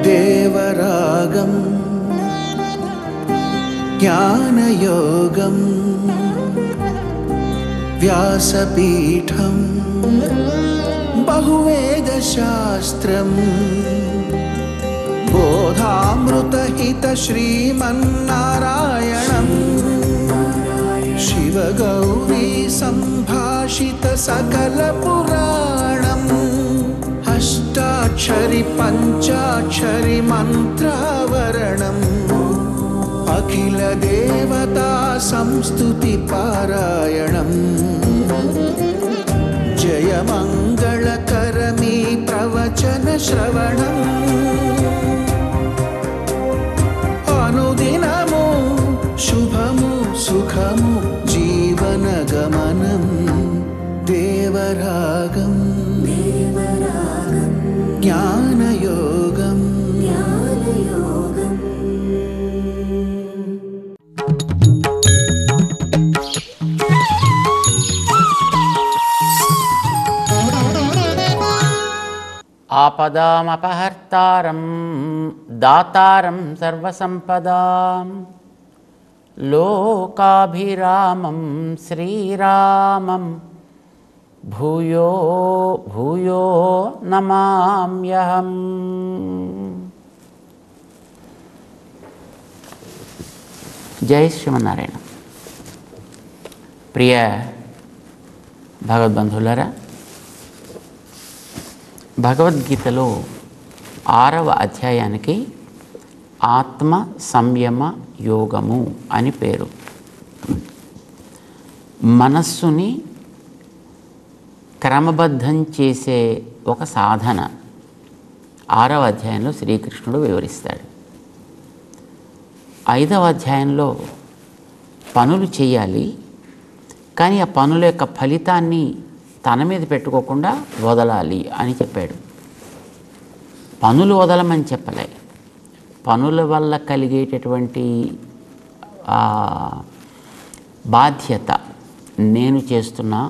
దేవరాగం జ్ఞానయోగం వ్యాసపీఠం బహువేదశాస్త్రం బోధామృతహిత శ్రీమన్నారాయణం శివగౌరీ సంభాషిత సకల పురాణం అష్టాక్షరి పంచాక్షరి మంత్రావరణం అఖిల దేవతా సంస్తుతి పారాయణం జయమంగళకరమీ ప్రవచన శ్రవణం అనుదినము శుభము సుఖము జీవన గమనం దేవరాగం జ్ఞానయోగం ఆపదామపహర్తారం దాతారం సర్వసంపదాం లోకాభిరామం శ్రీరామం భూయో భూయో నమామ్యహం. జై శ్రీమన్నారాయణ. ప్రియ భగవద్బంధువులారా, భగవద్గీతలో 6వ అధ్యాయానికి ఆత్మ సంయమ యోగము అని పేరు. మనస్సుని క్రమబద్ధం చేసే ఒక సాధన 6వ అధ్యాయంలో శ్రీకృష్ణుడు వివరిస్తాడు. 5వ అధ్యాయంలో పనులు చేయాలి, కానీ ఆ పనుల యొక్క ఫలితాన్ని తన మీద పెట్టుకోకుండా వదలాలి అని చెప్పాడు. పనులు వదలమని చెప్పలే, పనుల వల్ల కలిగేటటువంటి బాధ్యత, నేను చేస్తున్నా,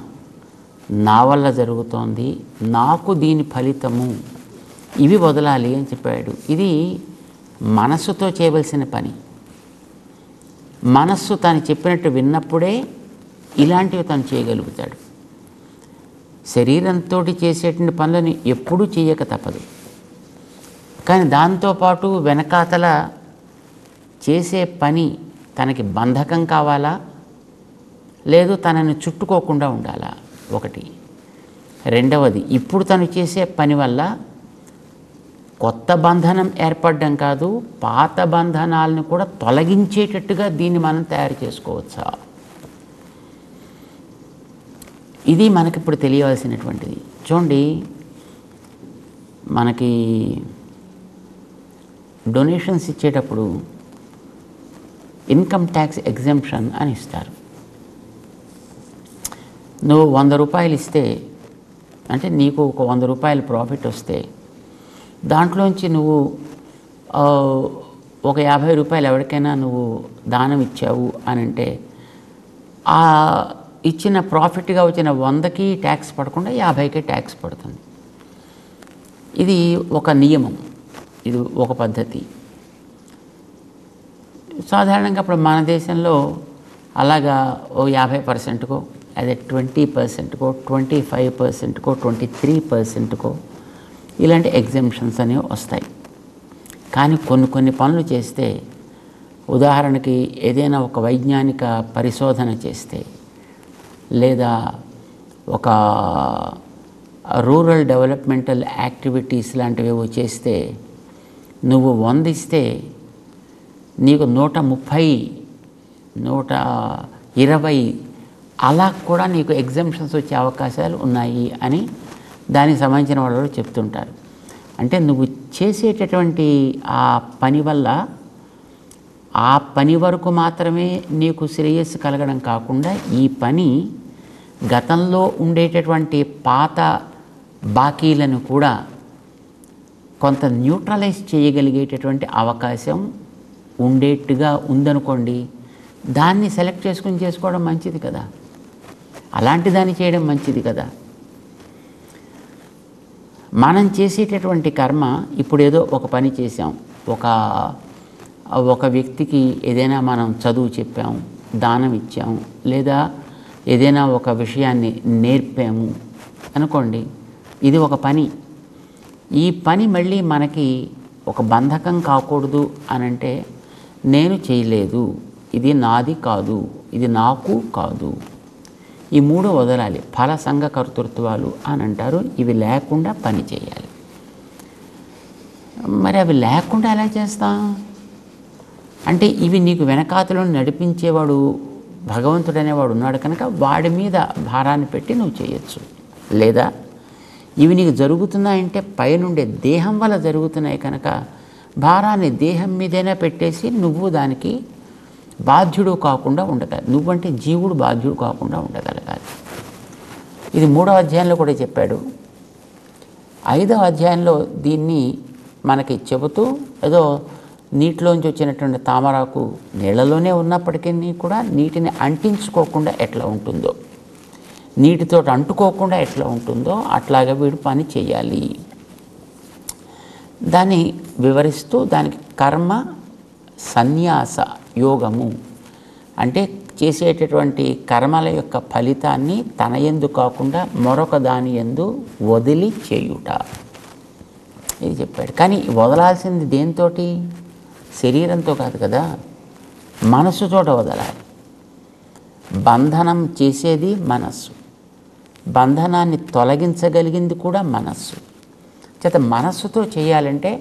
నా వల్ల జరుగుతోంది, నాకు దీని ఫలితము, ఇవి వదలాలి అని చెప్పాడు. ఇది మనస్సుతో చేయవలసిన పని. మనస్సు తను చెప్పినట్టు విన్నప్పుడే ఇలాంటివి తను చేయగలుగుతాడు. శరీరంతో చేసేటువంటి పనులని ఎప్పుడూ చేయక తప్పదు. కానీ దాంతోపాటు వెనకాతల చేసే పని తనకి బంధకం కావాలా, లేదు తనని చుట్టుకోకుండా ఉండాలా, ఒకటి. రెండవది, ఇప్పుడు తను చేసే పని వల్ల కొత్త బంధనం ఏర్పడడం కాదు, పాత బంధనాలను కూడా తొలగించేటట్టుగా దీన్ని మనం తయారు చేసుకోవచ్చా, ఇది మనకిప్పుడు తెలియవలసినటువంటిది. చూడండి, మనకి డొనేషన్స్ ఇచ్చేటప్పుడు ఇన్కమ్ ట్యాక్స్ ఎగ్జెంప్షన్ అని ఇస్తారు. నువ్వు 100 రూపాయలు ఇస్తే, అంటే నీకు ఒక 100 రూపాయలు ప్రాఫిట్ వస్తే, దాంట్లోంచి నువ్వు ఒక 50 రూపాయలు ఎవరికైనా నువ్వు దానం ఇచ్చావు అని అంటే, ఆ ఇచ్చిన ప్రాఫిట్గా వచ్చిన 100కి ట్యాక్స్ పడకుండా 50కే ట్యాక్స్ పడుతుంది. ఇది ఒక నియమం, ఇది ఒక పద్ధతి. సాధారణంగా ఇప్పుడు మన దేశంలో అలాగా ఓ 50%కో, అదే 20%కో, 25%కో, 23%కో ఇలాంటి ఎగ్జెంప్షన్స్ అనేవి వస్తాయి. కానీ కొన్ని పనులు చేస్తే, ఉదాహరణకి ఏదైనా ఒక వైజ్ఞానిక పరిశోధన చేస్తే, లేదా ఒక రూరల్ డెవలప్మెంటల్ యాక్టివిటీస్ లాంటివి చేస్తే, నువ్వు 100 ఇస్తే నీకు 130, 120 అలా కూడా నీకు ఎగ్జెంప్షన్స్ వచ్చే అవకాశాలు ఉన్నాయి అని దానికి సంబంధించిన వాళ్ళు చెప్తుంటారు. అంటే నువ్వు చేసేటటువంటి ఆ పని వల్ల ఆ పని వరకు మాత్రమే నీకు శ్రేయస్సు కలగడం కాకుండా, ఈ పని గతంలో ఉండేటటువంటి పాత బాకీలను కూడా కొంత న్యూట్రలైజ్ చేయగలిగేటటువంటి అవకాశం ఉండేట్టుగా ఉందనుకోండి, దాన్ని సెలెక్ట్ చేసుకోవడం మంచిది కదా, అలాంటి దాన్ని చేయడం మంచిది కదా. మనం చేసేటటువంటి కర్మ ఇప్పుడు ఏదో ఒక పని చేసాం, ఒక వ్యక్తికి ఏదైనా మనం చదువు చెప్పాము, దానం ఇచ్చాము, లేదా ఏదైనా ఒక విషయాన్ని నేర్పాము అనుకోండి, ఇది ఒక పని. ఈ పని మళ్ళీ మనకి ఒక బంధకం కాకూడదు అనంటే నేను చేయలేదు, ఇది నాది కాదు, ఇది నాకు కాదు, ఈ మూడు వదలాలి. ఫల సంఘ కర్తృత్వాలు అని అంటారు. ఇవి లేకుండా పని చేయాలి. మరి అవి లేకుండా ఎలా చేస్తాం అంటే, ఇవి నీకు వెనకాతలో నడిపించేవాడు భగవంతుడు అనేవాడు ఉన్నాడు కనుక వాడి మీద భారాన్ని పెట్టి నువ్వు చేయొచ్చు. లేదా ఇవి నీకు జరుగుతున్నాయంటే పైనుండే దేహం వల్ల జరుగుతున్నాయి కనుక భారాన్ని దేహం మీదైనా పెట్టేసి నువ్వు దానికి బాధ్యుడు కాకుండా ఉండగలగాలి. నువ్వంటే జీవుడు బాధ్యుడు కాకుండా ఉండగలగాలి. ఇది 3వ అధ్యాయంలో కూడా చెప్పాడు. 5వ అధ్యాయంలో దీన్ని మనకి చెబుతూ, ఏదో నీటిలోంచి వచ్చినటువంటి తామరాకు నీళ్ళలోనే ఉన్నప్పటికీ కూడా నీటిని అంటించుకోకుండా ఎట్లా ఉంటుందో, నీటితో అంటుకోకుండా ఎట్లా ఉంటుందో అట్లాగే వీడు పని చేయాలి. దాన్ని వివరిస్తూ దానికి కర్మ సన్యాస యోగము అంటే చేసేటటువంటి కర్మల యొక్క ఫలితాన్ని తన యందు కాకుండా మరొక దాని యందు వదిలి చేయుట, ఇది చెప్పాడు. కానీ వదలాల్సింది దేంతోటి? శరీరంతో కాదు కదా, మనస్సుతో వదలాలి. బంధనం చేసేది మనస్సు, బంధనాన్ని తొలగించగలిగింది కూడా మనస్సు. చేత మనస్సుతో చేయాలంటే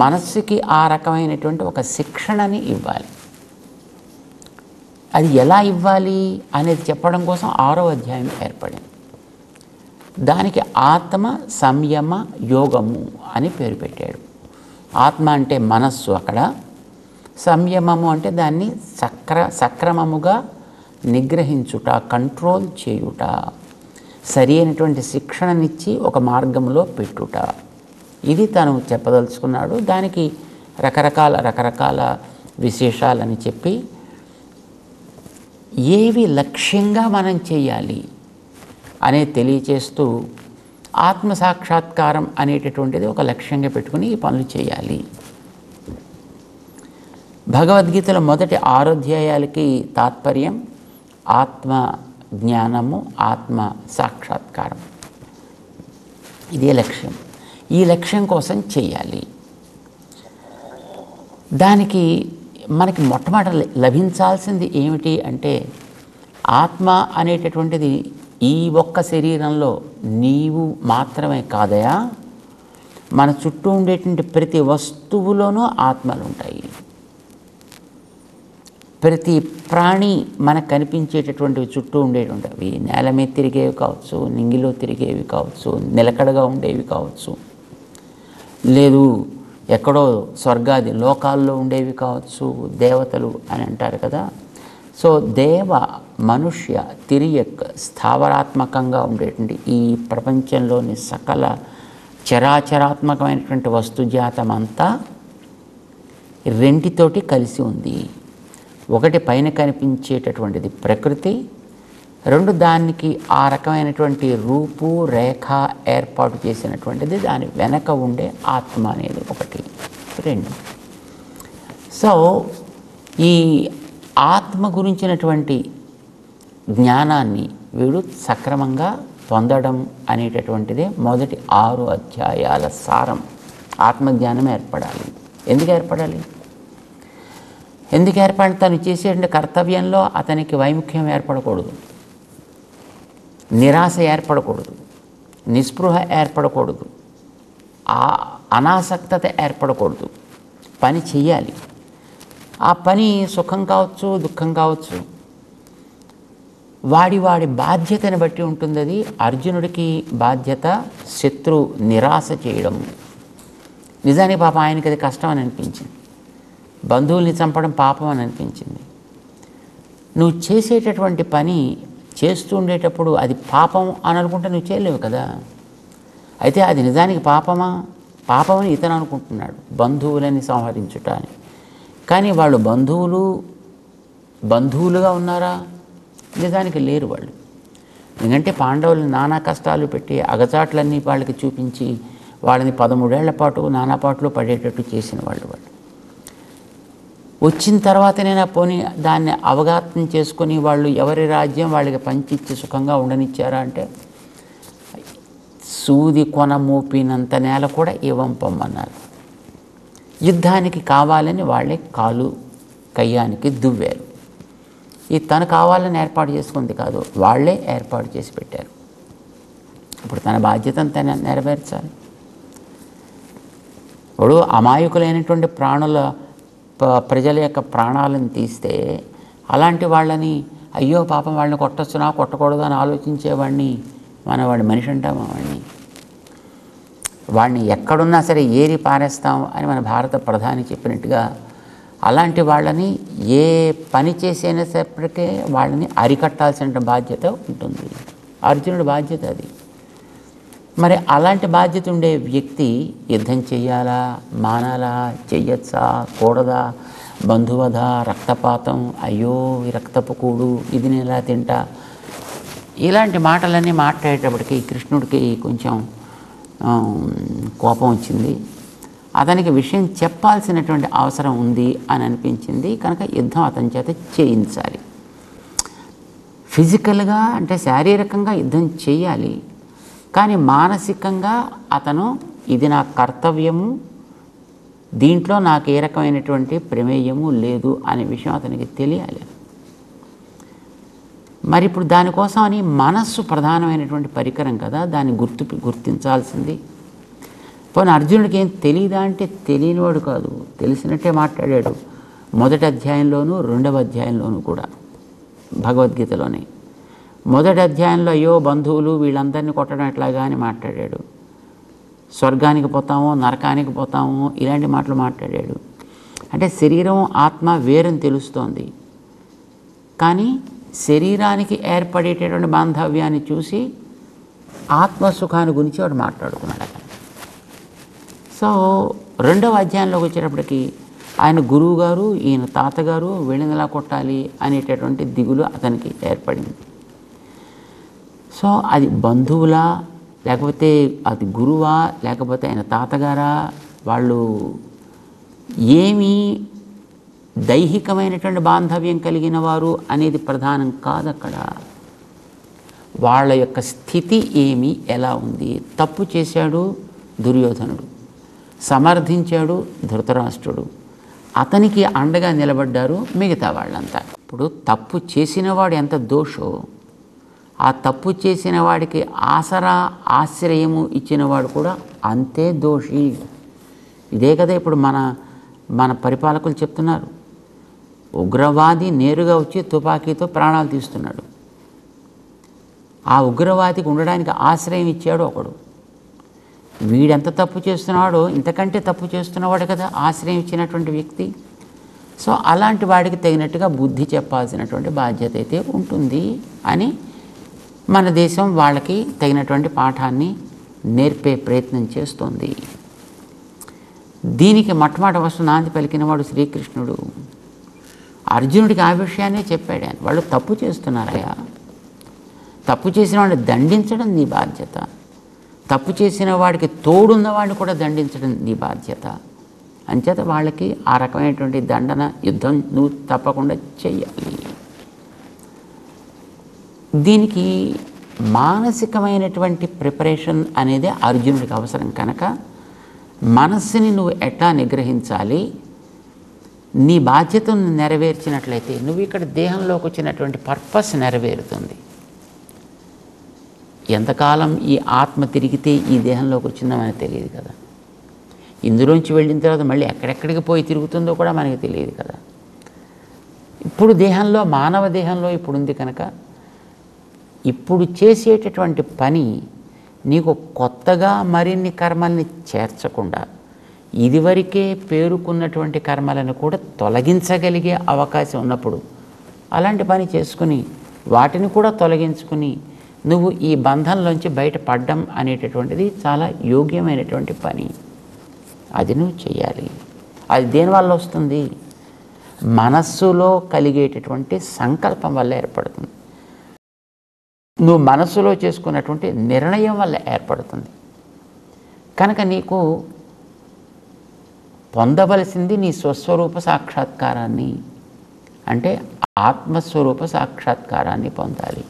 మనస్సుకి ఆ రకమైనటువంటి ఒక శిక్షణని ఇవ్వాలి. అది ఎలా ఇవ్వాలి అనేది చెప్పడం కోసం 6వ అధ్యాయం ఏర్పడింది. దానికి ఆత్మ సంయమ యోగము అని పేరు పెట్టాడు. ఆత్మ అంటే మనస్సు, అక్కడ సంయమము అంటే దాన్ని సక్రమముగా నిగ్రహించుట, కంట్రోల్ చేయుట, సరి అయినటువంటి శిక్షణనిచ్చి ఒక మార్గంలో పెట్టుట, ఇది తను చెప్పదలుచుకున్నాడు. దానికి రకరకాల విశేషాలని చెప్పి ఏవి లక్ష్యంగా మనం చేయాలి అనేది తెలియచేస్తూ ఆత్మసాక్షాత్కారం అనేటటువంటిది ఒక లక్ష్యంగా పెట్టుకుని ఈ పనులు చేయాలి. భగవద్గీతలో మొదటి 6 అధ్యాయాలకి తాత్పర్యం ఆత్మ జ్ఞానము, ఆత్మ సాక్షాత్కారం, ఇదే లక్ష్యం. ఈ లక్ష్యం కోసం చేయాలి. దానికి మనకి మొట్టమొదట లభించాల్సింది ఏమిటి అంటే, ఆత్మ అనేటటువంటిది ఈ ఒక్క శరీరంలో నీవు మాత్రమే కాదయా, మన చుట్టూ ఉండేటువంటి ప్రతి వస్తువులోనూ ఆత్మలు ఉంటాయి. ప్రతి ప్రాణి మనకు కనిపించేటటువంటివి చుట్టూ ఉండేటువంటివి నేల మీద తిరిగేవి కావచ్చు, నింగిలో తిరిగేవి కావచ్చు, నిలకడగా ఉండేవి కావచ్చు, లేదు ఎక్కడో స్వర్గాది లోకాల్లో ఉండేవి కావచ్చు, దేవతలు అని అంటారు కదా. సో దేవ మనుష్య తిరియక్ స్థావరాత్మకంగా ఉండేటువంటి ఈ ప్రపంచంలోని సకల చరాచరాత్మకమైనటువంటి వస్తుజాతం అంతా రెంటితోటి కలిసి ఉంది. ఒకటి పైన కనిపించేటటువంటిది ప్రకృతి, 2 దానికి ఆ రకమైనటువంటి రూపు రేఖ ఏర్పాటు చేసినటువంటిది దాని వెనక ఉండే ఆత్మ అనేది 1, 2. సో ఈ ఆత్మ గురించినటువంటి జ్ఞానాన్ని వీడు సక్రమంగా పొందడం అనేటటువంటిదే మొదటి 6 అధ్యాయాల సారం. ఆత్మజ్ఞానం ఏర్పడాలి. ఎందుకు ఏర్పడాలి? తను చేసేటువంటి కర్తవ్యంలో అతనికి వైముఖ్యం ఏర్పడకూడదు, నిరాశ ఏర్పడకూడదు, నిస్పృహ ఏర్పడకూడదు, అనాసక్తత ఏర్పడకూడదు. పని చెయ్యాలి. ఆ పని సుఖం కావచ్చు, దుఃఖం కావచ్చు, వాడి బాధ్యతని బట్టి ఉంటుంది. అది అర్జునుడికి బాధ్యత శత్రు నిరాశ చేయడం. నిజానికి పాపం ఆయనకి అది కష్టం అని అనిపించింది, బంధువుల్ని చంపడం పాపం అని అనిపించింది. నువ్వు చేసేటటువంటి పని చేస్తూ ఉండేటప్పుడు అది పాపం అని అనుకుంటే నువ్వు చేయలేవు కదా. అయితే అది నిజానికి పాపమని ఇతను అనుకుంటున్నాడు, బంధువులని సంహరించుట అని. కానీ వాళ్ళు బంధువులుగా ఉన్నారా? నిజానికి లేరు. వాళ్ళు ఎందుకంటే పాండవులు నానా కష్టాలు పెట్టి అగచాట్లన్నీ వాళ్ళకి చూపించి వాళ్ళని 13 ఏళ్ల పాటు నానా పాటలు పడేటట్టు చేసిన వాళ్ళు. వచ్చిన తర్వాతనైనా పోనీ దాన్ని అవగాహన చేసుకొని వాళ్ళు ఎవరి రాజ్యం వాళ్ళకి పంచిచ్చి సుఖంగా ఉండనిచ్చారా అంటే సూది కొన మోపినంత నేల కూడా ఇవ్వంపమ్మన్నారు. యుద్ధానికి కావాలని వాళ్ళే కాలు కయ్యానికి దువ్వారు. ఈ తను కావాలని ఏర్పాటు చేసుకుంది కాదు, వాళ్ళే ఏర్పాటు చేసి పెట్టారు. ఇప్పుడు తన బాధ్యతను తను నెరవేర్చాలి. ఇప్పుడు అమాయకులైనటువంటి ప్రజల యొక్క ప్రాణాలను తీస్తే అలాంటి వాళ్ళని అయ్యో పాపం వాళ్ళని కొట్టొచ్చునా కొట్టకూడదు అని ఆలోచించేవాడిని వాడి మనిషి అంటామా? వాడిని ఎక్కడున్నా సరే ఏరి పారేస్తాం అని మన భారత ప్రధాని చెప్పినట్టుగా అలాంటి వాళ్ళని ఏ పని చేసేటప్పటికే వాళ్ళని అరికట్టాల్సిన బాధ్యత ఉంటుంది. అర్జునుడి బాధ్యత అది. మరి అలాంటి బాధ్యత ఉండే వ్యక్తి యుద్ధం చెయ్యాలా, మానాలా, చెయ్యొచ్చా, కూడదా, బంధువధ, రక్తపాతం, అయ్యో ఈ రక్తపు కూడు, ఇది నేను ఎలా తింటా, ఇలాంటి మాటలన్నీ మాట్లాడేటప్పటికి కృష్ణుడికి కొంచెం కోపం వచ్చింది. అతనికి విషయం చెప్పాల్సినటువంటి అవసరం ఉంది అని అనిపించింది. కనుక యుద్ధం అతని చేత చేయించాలి. ఫిజికల్గా అంటే శారీరకంగా యుద్ధం చేయాలి, కానీ మానసికంగా అతను ఇది నా కర్తవ్యము, దీంట్లో నాకు ఏ రకమైనటువంటి ప్రమేయము లేదు అనే విషయం అతనికి తెలియాలి. మరి ఇప్పుడు దానికోసం అని మనస్సు ప్రధానమైనటువంటి పరికరం కదా, దాన్ని గుర్తించాల్సింది. పోనీ అర్జునుడికి ఏం తెలియదా అంటే తెలియనివాడు కాదు, తెలిసినట్టే మాట్లాడాడు. మొదటి అధ్యాయంలోనూ 2వ అధ్యాయంలోనూ కూడా భగవద్గీతలోనే. మొదటి అధ్యాయంలో అయ్యో బంధువులు వీళ్ళందరినీ కొట్టడం ఎట్లాగా అని మాట్లాడాడు. స్వర్గానికి పోతామో నరకానికి పోతామో ఇలాంటి మాటలు మాట్లాడాడు. అంటే శరీరం ఆత్మ వేరని తెలుస్తోంది, కానీ శరీరానికి ఏర్పడేటటువంటి బాంధవ్యాన్ని చూసి ఆత్మసుఖాన్ని గురించి వాడు మాట్లాడుకున్నాడు అక్కడ. సో 2వ అధ్యాయంలోకి వచ్చేటప్పటికి ఆయన గురువు గారు, ఈయన తాతగారు వీళ్ళని ఎలా కొట్టాలి అనేటటువంటి దిగులు అతనికి ఏర్పడింది. సో అది బంధువులా, లేకపోతే అది గురువా, లేకపోతే ఆయన తాతగారా, వాళ్ళు ఏమీ దైహికమైనటువంటి బాంధవ్యం కలిగిన వారు అనేది ప్రధానం కాదు అక్కడ. వాళ్ళ యొక్క స్థితి ఏమి, ఎలా ఉంది. తప్పు చేశాడు దుర్యోధనుడు, సమర్థించాడు ధృతరాష్ట్రుడు, అతనికి అండగా నిలబడ్డారు మిగతా వాళ్ళంతా. ఇప్పుడు తప్పు చేసినవాడు ఎంత దోషో, ఆ తప్పు చేసిన వాడికి ఆసరా ఆశ్రయము ఇచ్చినవాడు కూడా అంతే దోషి. ఇదే కదా ఇప్పుడు మన పరిపాలకులు చెప్తున్నారు. ఉగ్రవాది నేరుగా వచ్చి తుపాకీతో ప్రాణాలు తీస్తున్నాడు, ఆ ఉగ్రవాదికి ఉండడానికి ఆశ్రయం ఇచ్చాడు ఒకడు. వీడెంత తప్పు చేస్తున్నాడో ఇంతకంటే తప్పు చేస్తున్నవాడు కదా ఆశ్రయం ఇచ్చినటువంటి వ్యక్తి. సో అలాంటి వాడికి తగినట్టుగా బుద్ధి చెప్పాల్సినటువంటి బాధ్యత అయితే ఉంటుంది అని మన దేశం వాళ్ళకి తగినటువంటి పాఠాన్ని నేర్పే ప్రయత్నం చేస్తోంది. దీనికి మొట్టమొదటి వస్తు నాంది పలికినవాడు శ్రీకృష్ణుడు. అర్జునుడికి ఆ విషయాన్నే చెప్పాడు ఆయన. వాళ్ళు తప్పు చేస్తున్నారయ్యా, తప్పు చేసిన వాడిని దండించడం నీ బాధ్యత, తప్పు చేసిన వాడికి తోడున్న వాడిని కూడా దండించడం నీ బాధ్యత. అంచేత వాళ్ళకి ఆ రకమైనటువంటి దండన యుద్ధం నువ్వు తప్పకుండా చెయ్యాలి. దీనికి మానసికమైనటువంటి ప్రిపరేషన్ అనేది అర్జునుడికి అవసరం. కనుక మనస్సుని నువ్వు ఎట్లా నిగ్రహించాలి, నీ బాధ్యతను నెరవేర్చినట్లయితే నువ్వు ఇక్కడ దేహంలోకి వచ్చినటువంటి పర్పస్ నెరవేరుతుంది. ఎంతకాలం ఈ ఆత్మ తిరిగితే ఈ దేహంలోకి వచ్చిందో మనకు తెలియదు కదా. ఇందులోంచి వెళ్ళిన తర్వాత మళ్ళీ ఎక్కడెక్కడికి పోయి తిరుగుతుందో కూడా మనకి తెలియదు కదా. ఇప్పుడు దేహంలో, మానవ దేహంలో ఇప్పుడు ఉంది కనుక ఇప్పుడు చేసేటటువంటి పని నీకు కొత్తగా మరిన్ని కర్మల్ని చేర్చకుండా ఇదివరకే పేరుకున్నటువంటి కర్మలను కూడా తొలగించగలిగే అవకాశం ఉన్నప్పుడు అలాంటి పని చేసుకుని వాటిని కూడా తొలగించుకుని నువ్వు ఈ బంధంలోంచి బయటపడడం అనేటటువంటిది చాలా యోగ్యమైనటువంటి పని. అది నువ్వు చేయాలి. అది దేనివల్ల వస్తుంది? మనస్సులో కలిగేటటువంటి సంకల్పం వల్ల ఏర్పడుతుంది. నువ్వు మనస్సులో చేసుకున్నటువంటి నిర్ణయం వల్ల ఏర్పడుతుంది. కనుక నీకు పొందవలసింది నీ స్వస్వరూప సాక్షాత్కారాన్ని, అంటే ఆత్మస్వరూప సాక్షాత్కారాన్ని పొందాలి.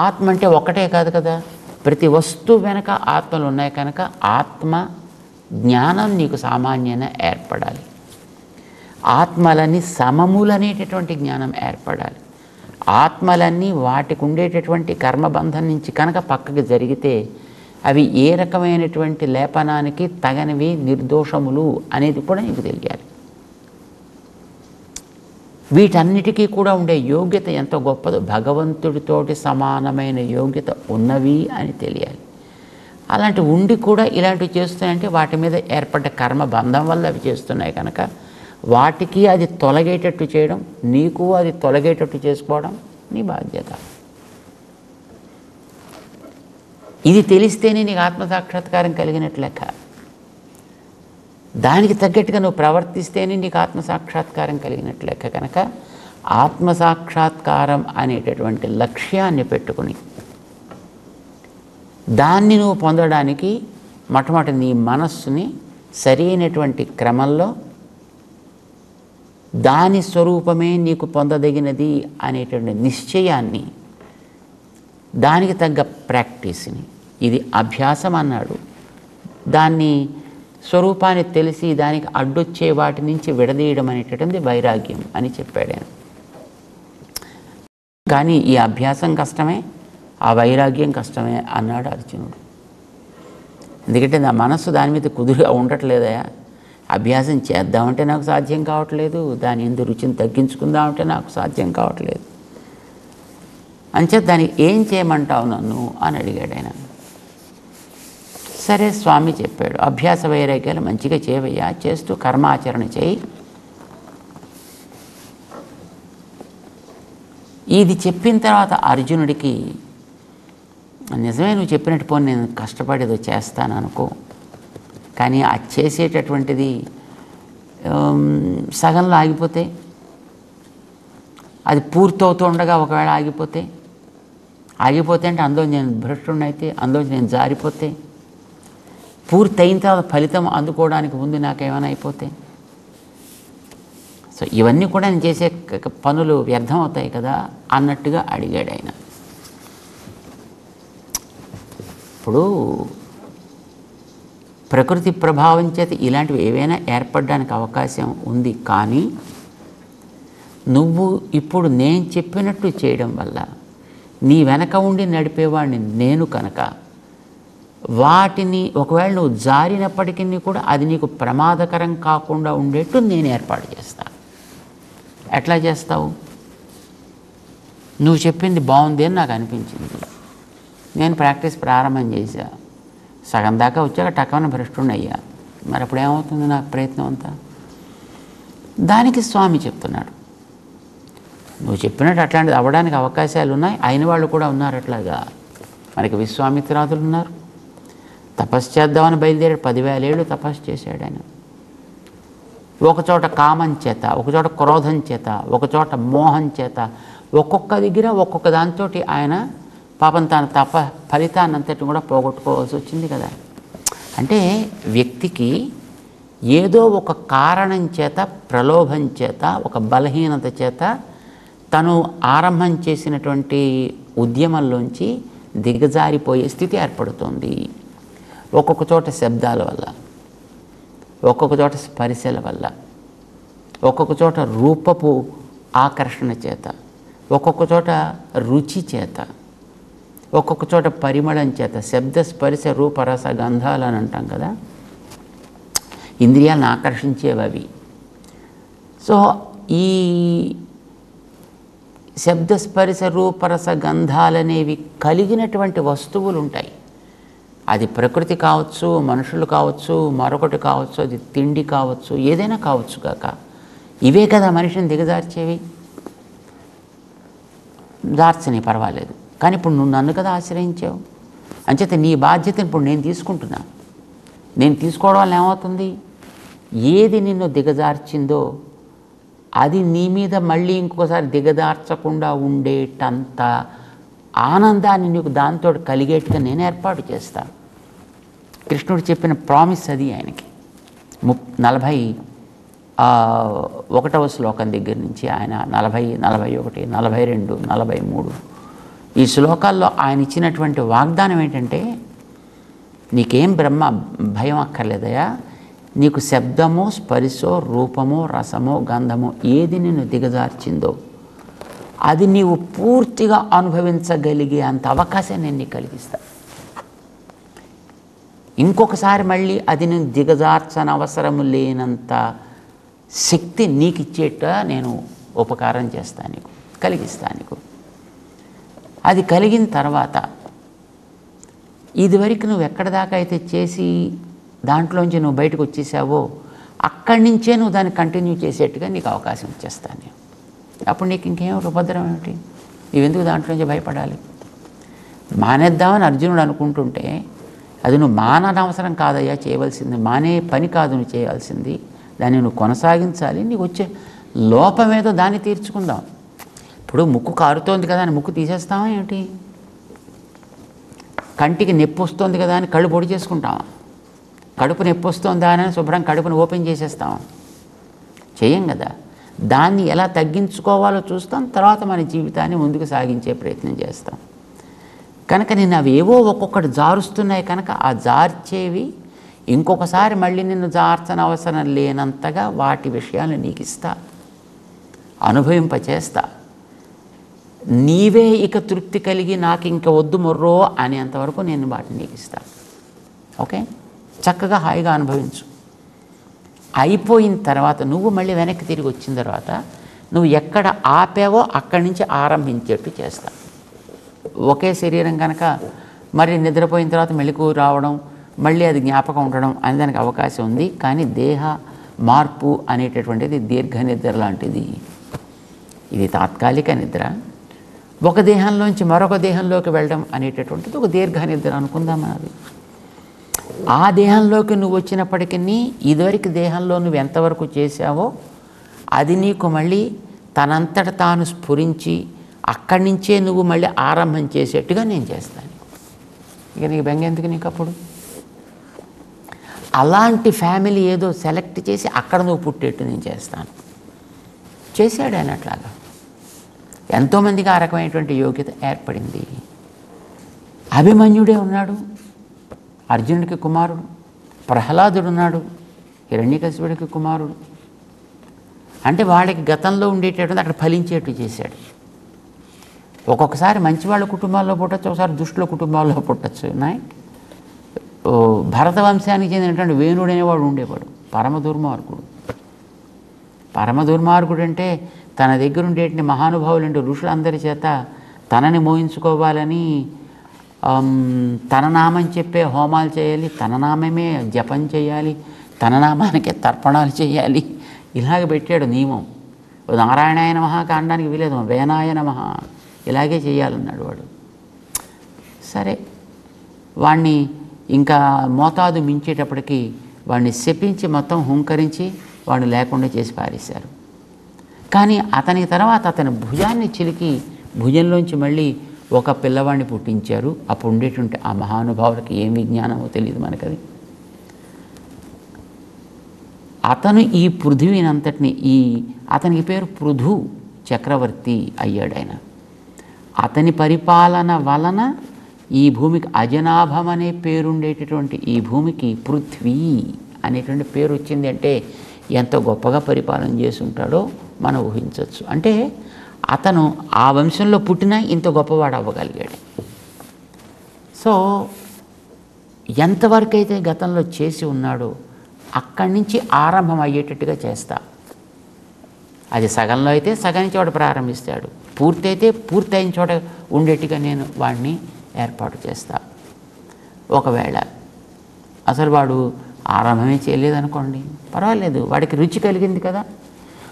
ఆత్మ అంటే ఒక్కటే కాదు కదా, ప్రతి వస్తువు వెనక ఆత్మలు ఉన్నాయి. కనుక ఆత్మ జ్ఞానం నీకు సామాన్యంగా ఏర్పడాలి. ఆత్మలన్నీ సమములనేటటువంటి జ్ఞానం ఏర్పడాలి. ఆత్మలన్నీ వాటికి ఉండేటటువంటి కర్మబంధం నుంచి కనుక పక్కకి జరిగితే అవి ఏ రకమైనటువంటి లేపనానికి తగనివి, నిర్దోషములు అనేది కూడా నీకు తెలియాలి. వీటన్నిటికీ కూడా ఉండే యోగ్యత ఎంత గొప్పదో, భగవంతుడితోటి సమానమైన యోగ్యత ఉన్నవి అని తెలియాలి. అలాంటి ఉండి కూడా ఇలాంటివి చేస్తున్నాయంటే వాటి మీద ఏర్పడ్డ కర్మ బంధం వల్ల అవి చేస్తున్నాయి. కనుక వాటికి అది తొలగేటట్టు చేయడం, నీకు అది తొలగేటట్టు చేసుకోవడం నీ బాధ్యత. ఇది తెలిస్తేనే నీకు ఆత్మసాక్షాత్కారం కలిగినట్లు లెక్క. దానికి తగ్గట్టుగా నువ్వు ప్రవర్తిస్తేనే నీకు ఆత్మసాక్షాత్కారం కలిగినట్లు లెక్క. కనుక ఆత్మసాక్షాత్కారం అనేటటువంటి లక్ష్యాన్ని పెట్టుకుని దాన్ని నువ్వు పొందడానికి మొట్టమొదటి నీ మనస్సుని సరైనటువంటి క్రమంలో దాని స్వరూపమే నీకు పొందదగినది అనేటువంటి నిశ్చయాన్ని, దానికి తగ్గ ప్రాక్టీస్ని, ఇది అభ్యాసం అన్నాడు. దాన్ని స్వరూపాన్ని తెలిసి దానికి అడ్డొచ్చే వాటి నుంచి విడదీయడం అనేటటువంటి వైరాగ్యం అని చెప్పాడు ఆయన. కానీ ఈ అభ్యాసం కష్టమే, ఆ వైరాగ్యం కష్టమే అన్నాడు అర్జునుడు. ఎందుకంటే నా మనస్సు దాని మీద కుదురుగా ఉండట్లేదయా, అభ్యాసం చేద్దామంటే నాకు సాధ్యం కావట్లేదు, దాని ఎందు రుచిని తగ్గించుకుందామంటే నాకు సాధ్యం కావట్లేదు. అంచేత దానికి ఏం చేయమంటావు నన్ను అని అడిగాడు ఆయన. సరే స్వామి చెప్పాడు, అభ్యాస వైరాగ్యాలు మంచిగా చేయవయ్యా, చేస్తూ కర్మాచరణ చేయి. ఇది చెప్పిన తర్వాత అర్జునుడికి నిజమే నువ్వు చెప్పినట్టు పోనీ నేను కష్టపడేదో చేస్తాను అనుకో, కానీ ఆ చేసేటటువంటిది సగంలో ఆగిపోతే, అది పూర్తవుతూ ఉండగా ఒకవేళ ఆగిపోతే అంటే అందులో నేను భ్రష్టుడినైతే, అందులో నేను జారిపోతే, పూర్తి అయిన తర్వాత ఫలితం అందుకోవడానికి ముందు నాకేమైనా అయిపోతే, సో ఇవన్నీ కూడా నేను చేసే పనులు వ్యర్థం అవుతాయి కదా అన్నట్టుగా అడిగాడు ఆయన. ఇప్పుడు ప్రకృతి ప్రభావం చేత ఇలాంటివి ఏవైనా ఏర్పడడానికి అవకాశం ఉంది. కానీ నువ్వు ఇప్పుడు నేను చెప్పినట్టు చేయడం వల్ల నీ వెనక ఉండి నడిపేవాడిని నేను కనుక, వాటిని ఒకవేళ నువ్వు జారినప్పటికీ కూడా అది నీకు ప్రమాదకరం కాకుండా ఉండేట్టు నేను ఏర్పాటు చేస్తాను. ఎట్లా చేస్తావు? నువ్వు చెప్పింది బాగుంది అని నాకు అనిపించింది, నేను ప్రాక్టీస్ ప్రారంభం చేశా, సగం దాకా వచ్చాక టక్కన భ్రష్టున్నయ్యా, మరి అప్పుడు ఏమవుతుంది నాకు ప్రయత్నం అంతా? దానికి స్వామి చెప్తున్నాడు, నువ్వు చెప్పినట్టు అట్లాంటిది అవ్వడానికి అవకాశాలు ఉన్నాయి, అయిన వాళ్ళు కూడా ఉన్నారు. అట్లాగా మనకి విశ్వామిత్రాదులు ఉన్నారు, తపస్సు చేద్దామని బయలుదేరాడు, 10,000 ఏళ్ళు తపస్సు చేశాడు ఆయన. ఒకచోట కామం చేత, ఒకచోట క్రోధం చేత, ఒకచోట మోహం చేత, ఒక్కొక్క దగ్గర ఒక్కొక్క దాంతో ఆయన పాపం తన ఫలితాన్నంతటి కూడా పోగొట్టుకోవాల్సి వచ్చింది కదా. అంటే వ్యక్తికి ఏదో ఒక కారణం చేత, ప్రలోభం చేత, ఒక బలహీనత చేత తను ఆరంభం చేసినటువంటి ఉద్యమంలోంచి దిగజారిపోయే స్థితి ఏర్పడుతుంది. ఒక్కొక్క చోట శబ్దాల వల్ల, ఒక్కొక్క చోట స్పర్శల వల్ల, ఒక్కొక్క చోట రూపపు ఆకర్షణ చేత, ఒక్కొక్క చోట రుచి చేత, ఒక్కొక్క చోట పరిమళం చేత, శబ్ద స్పర్శ రూపరస గంధాలు అని అంటాం కదా, ఇంద్రియాలను ఆకర్షించేవి అవి. సో ఈ శబ్దస్పర్శ రూపరస గంధాలనేవి కలిగినటువంటి వస్తువులు ఉంటాయి. అది ప్రకృతి కావచ్చు, మనుషులు కావచ్చు, మరొకటి కావచ్చు, అది తిండి కావచ్చు, ఏదైనా కావచ్చు కాక, ఇవే కదా మనిషిని దిగజార్చేవి. జార్చని పర్వాలేదు, కానీ ఇప్పుడు నువ్వు నన్ను కదా ఆశ్రయించావు, అంచేత నీ బాధ్యతను ఇప్పుడు నేను తీసుకుంటున్నా. నేను తీసుకోవడం వల్ల ఏమవుతుంది? ఏది నిన్ను దిగజార్చిందో అది నీ మీద మళ్ళీ ఇంకోసారి దిగజార్చకుండా ఉండేటంత ఆనందాన్ని నీకు దాంతో కలిగేట్టుగా నేను ఏర్పాటు చేస్తాను. కృష్ణుడు చెప్పిన ప్రామిస్ అది ఆయనకి. 41వ శ్లోకం దగ్గర నుంచి ఆయన 40, 41, 42, 43 ఈ శ్లోకాల్లో ఆయన ఇచ్చినటువంటి వాగ్దానం ఏంటంటే, నీకేం భయం అక్కర్లేదయా, నీకు శబ్దమో స్పర్శో రూపమో రసమో గంధమో ఏది నిన్ను దిగజార్చిందో అది నీవు పూర్తిగా అనుభవించగలిగే అంత అవకాశం నేను నీకు కలిగిస్తాను. ఇంకొకసారి మళ్ళీ అది నేను దిగజార్చనవసరం లేనంత శక్తి నీకు ఇచ్చేట నేను ఉపకారం చేస్తాను, నీకు కలిగిస్తాను. నీకు అది కలిగిన తర్వాత ఇదివరకు నువ్వు ఎక్కడి దాకా అయితే చేసి దాంట్లోంచి నువ్వు బయటకు వచ్చేసావో అక్కడి నుంచే నువ్వు దాన్ని కంటిన్యూ చేసేట్టుగా నీకు అవకాశం ఇచ్చేస్తాను నేను. అప్పుడు నీకు ఇంకేం ఉపద్రవం ఏమిటి? నువ్వెందుకు దాంట్లోంచి భయపడాలి? మానేద్దామని అర్జునుడు అనుకుంటుంటే అది నువ్వు మాననవసరం కాదయ్యా చేయవలసింది, మానే పని కాదు నువ్వు చేయాల్సింది, దాన్ని నువ్వు కొనసాగించాలి. నీకు వచ్చే లోపమేదో దాన్ని తీర్చుకుందాం. ఇప్పుడు ముక్కు కారుతోంది కదా అని ముక్కు తీసేస్తావా ఏమిటి? కంటికి నొప్పి వస్తుంది కదా అని కళ్ళు పొడి చేసుకుంటావా? కడుపు నొప్పి వస్తుందా అని శుభ్రం కడుపుని ఓపెన్ చేసేస్తావా? చేయం కదా. దాన్ని ఎలా తగ్గించుకోవాలో చూస్తాం, తర్వాత మన జీవితాన్ని ముందుకు సాగించే ప్రయత్నం చేస్తాం. కనుక నేను అవేవో ఒక్కొక్కటి జారుస్తున్నాయి కనుక ఆ జార్చేవి ఇంకొకసారి మళ్ళీ నిన్ను జార్చనవసరం లేనంతగా వాటి విషయాలు నీకు ఇస్తా, అనుభవింపచేస్తా. నీవే ఇక తృప్తి కలిగి నాకు ఇంక వద్దు మొర్రో అనేంతవరకు నేను వాటిని నీకు ఇస్తా. ఓకే, చక్కగా హాయిగా అనుభవించు. అయిపోయిన తర్వాత నువ్వు మళ్ళీ వెనక్కి తిరిగి వచ్చిన తర్వాత నువ్వు ఎక్కడ ఆపావో అక్కడి నుంచి ఆరంభించేట్టు చేస్తా. ఒకే శరీరం కనుక మరి నిద్రపోయిన తర్వాత మెళుకు రావడం, మళ్ళీ అది జ్ఞాపకం ఉండడం అని దానికి అవకాశం ఉంది. కానీ దేహ మార్పు అనేటటువంటిది దీర్ఘ నిద్ర లాంటిది. ఇది తాత్కాలిక నిద్ర. ఒక దేహంలోంచి మరొక దేహంలోకి వెళ్ళడం అనేటటువంటిది ఒక దీర్ఘ నిద్ర అనుకుందాం. అది ఆ దేహంలోకి నువ్వు వచ్చినప్పటికీ ఇదివరకు దేహంలో నువ్వు ఎంతవరకు చేశావో అది నీకు మళ్ళీ తనంతట తాను స్ఫురించి అక్కడి నుంచే నువ్వు మళ్ళీ ఆరంభం చేసేట్టుగా నేను చేస్తాను. ఇక నీకు బెంగ ఎందుకు? నీకు అప్పుడు అలాంటి ఫ్యామిలీ ఏదో సెలెక్ట్ చేసి అక్కడ నువ్వు పుట్టేట్టు నేను చేస్తాను. చేశాడు ఆయన అట్లాగా. ఎంతోమందికి ఆ రకమైనటువంటి యోగ్యత ఏర్పడింది. అభిమన్యుడే ఉన్నాడు, అర్జునుడికి కుమారుడు. ప్రహ్లాదుడు ఉన్నాడు, హిరణ్యకశిపుడికి కుమారుడు. అంటే వాళ్ళకి గతంలో ఉండేటటువంటి అక్కడ ఫలించేట్టు చేశాడు. ఒక్కొక్కసారి మంచి వాళ్ళ కుటుంబాల్లో పుట్టచ్చు, ఒకసారి దుష్టుల కుటుంబాల్లో పుట్టచ్చు. భరత వంశానికి చెందినటువంటి వేణుడు అనేవాడు ఉండేవాడు, పరమ దుర్మార్గుడు. పరమ దుర్మార్గుడు అంటే తన దగ్గర ఉండేటువంటి మహానుభావులు అంటే ఋషులందరి చేత తనని మోయించుకోవాలని తన నామం చెప్పే హోమాలు చేయాలి, తన నామమే జపం చేయాలి, తన నామానికే తర్పణాలు చేయాలి. ఇలాగ పెట్టాడు నియమం. నారాయణాయ నమః కాండానికి వీలేదు, వేనాయ నమః ఇలాగే చేయాలన్నాడు వాడు. సరే, వాణ్ణి ఇంకా మోతాదు మించేటప్పటికి వాడిని శపించి మొత్తం హుంకరించి వాడు లేకుండా చేసి పారేశారు. కానీ అతని తర్వాత అతని భుజాన్ని చిలికి భుజంలోంచి మళ్ళీ ఒక పిల్లవాడిని పుట్టించారు. అప్పుడు ఉండేటువంటి ఆ మహానుభావులకి ఏం విజ్ఞానమో తెలియదు మనకది. అతను ఈ పృథివీనంతటిని అతనికి పేరు పృథు చక్రవర్తి అయ్యాడు ఆయన. అతని పరిపాలన వలన ఈ భూమికి అజనాభం అనే పేరుండేటటువంటి ఈ భూమికి పృథ్వీ అనేటువంటి పేరు వచ్చింది. అంటే ఎంత గొప్పగా పరిపాలన చేసి ఉంటాడో మనం ఊహించవచ్చు. అంటే అతను ఆ వంశంలో పుట్టినా ఇంత గొప్పవాడు అవ్వగలిగాడు. సో ఎంతవరకు అయితే గతంలో చేసి ఉన్నాడో అక్కడి నుంచి ఆరంభం అయ్యేటట్టుగా చేస్తా. అది సగంలో అయితే సగం చోట ప్రారంభిస్తాడు, పూర్తి అయితే పూర్తి అయిన చోట ఉండేట్టుగా నేను వాడిని ఏర్పాటు చేస్తా. ఒకవేళ అసలు వాడు ఆరంభమే చేయలేదనుకోండి, పర్వాలేదు, వాడికి రుచి కలిగింది కదా.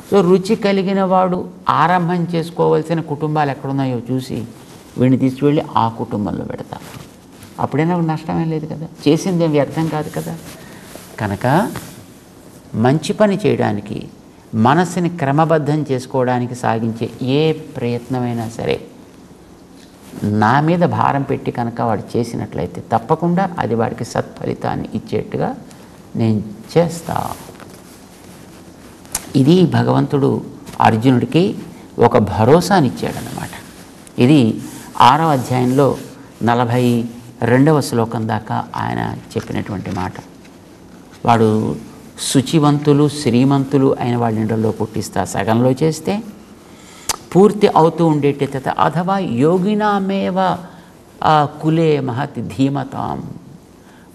సో రుచి కలిగిన వాడు ఆరంభం చేసుకోవాల్సిన కుటుంబాలు ఎక్కడున్నాయో చూసి వీడిని తీసుకువెళ్ళి ఆ కుటుంబంలో పెడతా. అప్పుడైనా నష్టమేం లేదు కదా, చేసింది ఏం వ్యర్థం కాదు కదా. కనుక మంచి పని చేయడానికి, మనస్సుని క్రమబద్ధం చేసుకోవడానికి సాగించే ఏ ప్రయత్నమైనా సరే నా మీద భారం పెట్టి కనుక వాడు చేసినట్లయితే తప్పకుండా అది వాడికి సత్ఫలితాన్ని ఇచ్చేట్టుగా నేను చేస్తా. ఇది భగవంతుడు అర్జునుడికి ఒక భరోసానిచ్చాడనమాట. ఇది 6వ అధ్యాయంలో 42వ శ్లోకం దాకా ఆయన చెప్పినటువంటి మాట. వాడు శుచివంతులు శ్రీమంతులు అయిన వాళ్ళ ఇంట్లో పుట్టిస్తా, సగంలో చేస్తే పూర్తి అవుతూ ఉండేట అథవా యోగినామేవ కులే మహత్ ధీమతాం,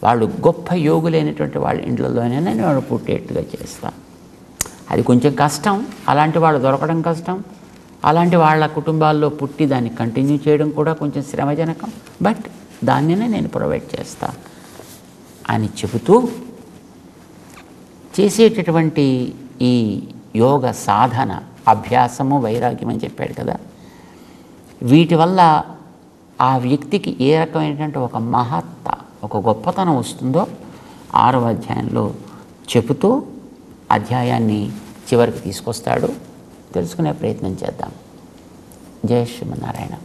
వాళ్ళు గొప్ప యోగులైనటువంటి వాళ్ళ ఇంట్లోనే నేను పుట్టేట్టుగా చేస్తాను. అది కొంచెం కష్టం, అలాంటి వాళ్ళు దొరకడం కష్టం, అలాంటి వాళ్ళ కుటుంబాల్లో పుట్టి దాన్ని కంటిన్యూ చేయడం కూడా కొంచెం శ్రమజనకం, బట్ దాన్నే నేను ప్రొవైడ్ చేస్తా అని చెబుతూ చేసేటటువంటి ఈ యోగ సాధన, అభ్యాసము, వైరాగ్యం అని చెప్పాడు కదా, వీటి వల్ల ఆ వ్యక్తికి ఏ రకమైనటువంటి ఒక మహత్త, ఒక గొప్పతనం వస్తుందో 6వ అధ్యాయంలో చెబుతూ అధ్యాయాన్ని చివరికి తీసుకొస్తాడు. తెలుసుకునే ప్రయత్నం చేద్దాం. జై శ్రీమన్నారాయణ.